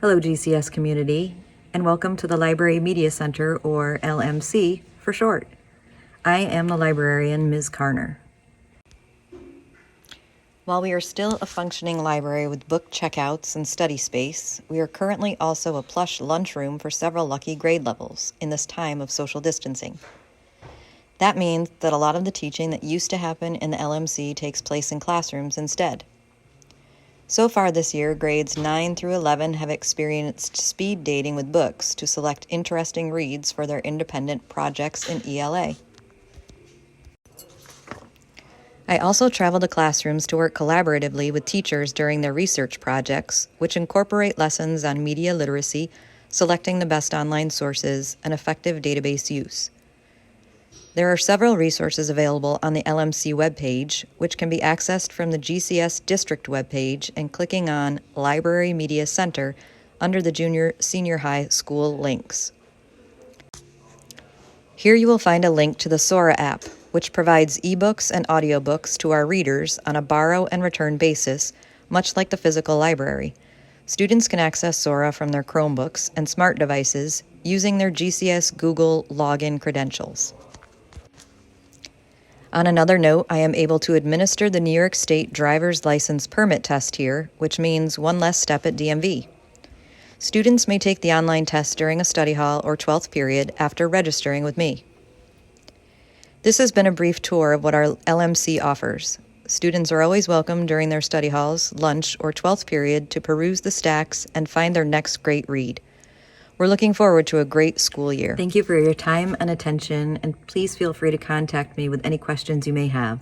Hello, GCS community, and welcome to the Library Media Center, or LMC for short. I am the librarian, Ms. Carner. While we are still a functioning library with book checkouts and study space, we are currently also a plush lunchroom for several lucky grade levels in this time of social distancing. That means that a lot of the teaching that used to happen in the LMC takes place in classrooms instead. So far this year, grades 9 through 11 have experienced speed dating with books to select interesting reads for their independent projects in ELA. I also travel to classrooms to work collaboratively with teachers during their research projects, which incorporate lessons on media literacy, selecting the best online sources, and effective database use. There are several resources available on the LMC webpage, which can be accessed from the GCS District webpage and clicking on Library Media Center under the Junior-Senior High School links. Here you will find a link to the Sora app, which provides ebooks and audiobooks to our readers on a borrow and return basis, much like the physical library. Students can access Sora from their Chromebooks and smart devices using their GCS Google login credentials. On another note, I am able to administer the New York State driver's license permit test here, which means one less step at DMV. Students may take the online test during a study hall or 12th period after registering with me. This has been a brief tour of what our LMC offers. Students are always welcome during their study halls, lunch, or 12th period to peruse the stacks and find their next great read. We're looking forward to a great school year. Thank you for your time and attention, and please feel free to contact me with any questions you may have.